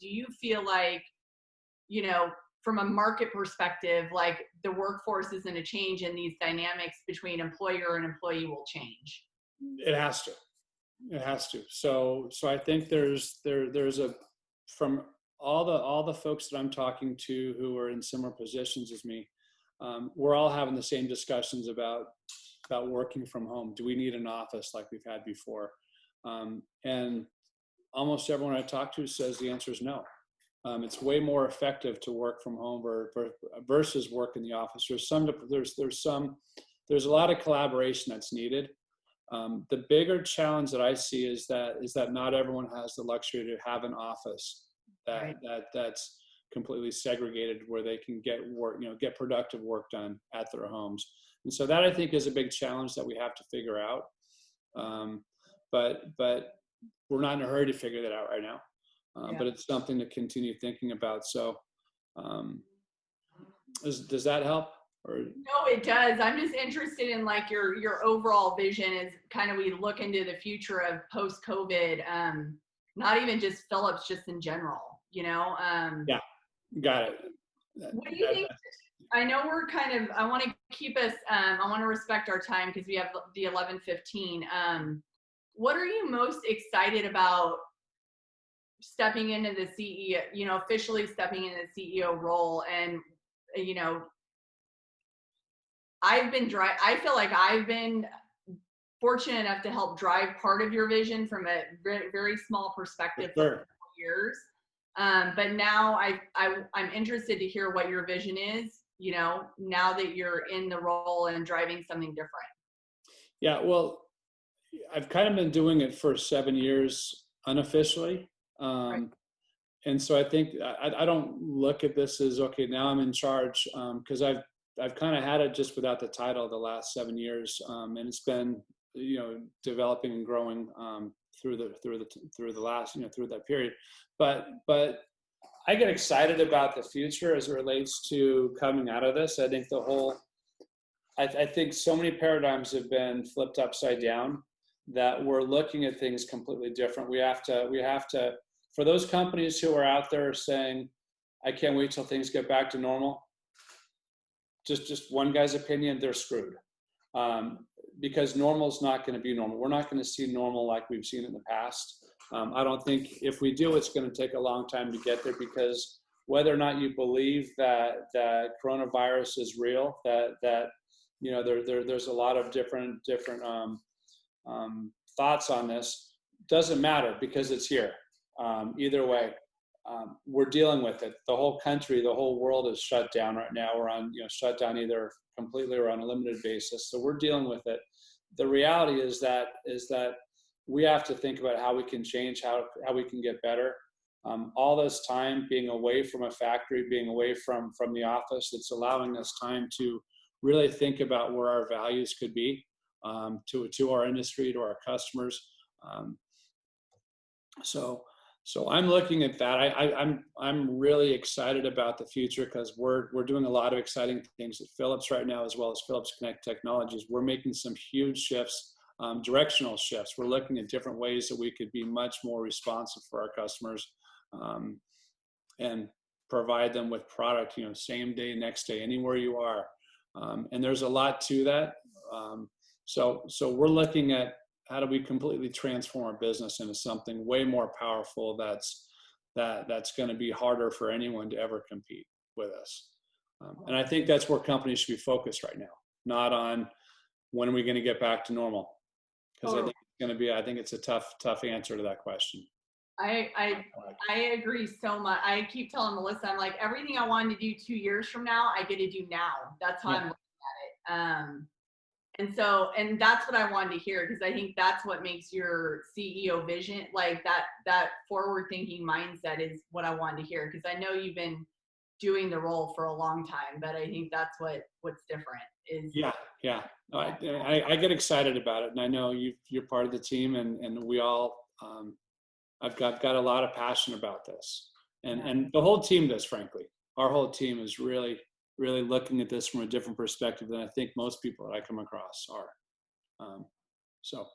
do you feel like, from a market perspective, like the workforce is going to change and these dynamics between employer and employee will change? It has to. It has to. So I think there's a, from all the folks that I'm talking to who are in similar positions as me, we're all having the same discussions about working from home. Do we need an office like we've had before? And almost everyone I talk to says the answer is no. It's way more effective to work from home versus work in the office. There's a lot of collaboration that's needed. The bigger challenge that I see is that not everyone has the luxury to have an office that's completely segregated where they can get work, get productive work done at their homes. And so that I think is a big challenge that we have to figure out. But we're not in a hurry to figure that out right now. But it's something to continue thinking about. So does that help? Or? No, it does. I'm just interested in like your overall vision as kind of we look into the future of post-COVID, not even just Philips, just in general, Yeah, got it. What do you think? I know we're I want to keep us, I want to respect our time because we have the 11:15. What are you most excited about stepping into the CEO, officially stepping into the CEO role? And, I feel like I've been fortunate enough to help drive part of your vision from a very, very small perspective for years. But now I'm interested to hear what your vision is, now that you're in the role and driving something different. Yeah, well, I've kind of been doing it for 7 years unofficially. Right. And so I think I don't look at this as, okay, now I'm in charge, because I've kind of had it just without the title the last 7 years. And it's been, developing and growing through the last, through that period. But I get excited about the future as it relates to coming out of this. I think I think so many paradigms have been flipped upside down that we're looking at things completely different. We have to, for those companies who are out there saying, I can't wait till things get back to normal, just one guy's opinion, they're screwed. Because normal is not going to be normal. We're not going to see normal like we've seen in the past. I don't think if we do, it's going to take a long time to get there, because whether or not you believe that coronavirus is real, that there's a lot of different thoughts on this, doesn't matter because it's here. Either way, we're dealing with it. The whole country, the whole world is shut down right now. We're on shut down either completely or on a limited basis. So we're dealing with it. The reality is that we have to think about how we can change, how we can get better. All this time being away from a factory, being away from the office, it's allowing us time to really think about where our values could be, to our industry, to our customers. So I'm looking at that. I'm really excited about the future because we're doing a lot of exciting things at Philips right now, as well as Philips Connect Technologies. We're making some huge shifts, directional shifts. We're looking at different ways that we could be much more responsive for our customers, and provide them with product, same day, next day, anywhere you are. And there's a lot to that. So we're looking at how do we completely transform our business into something way more powerful that's going to be harder for anyone to ever compete with us. And I think that's where companies should be focused right now, not on when are we going to get back to normal, because I think it's a tough answer to that question. I agree so much. I keep telling Melissa, I'm like, everything I wanted to do 2 years from now, I get to do now. That's how I'm looking at it. And that's what I wanted to hear, because I think that's what makes your CEO vision, like that forward thinking mindset, is what I wanted to hear, because I know you've been doing the role for a long time, but I think that's what's different is. Yeah. I get excited about it, and I know you're part of the team, and we all, I've got a lot of passion about this, and the whole team does, frankly. Our whole team is really looking at this from a different perspective than I think most people that I come across are. So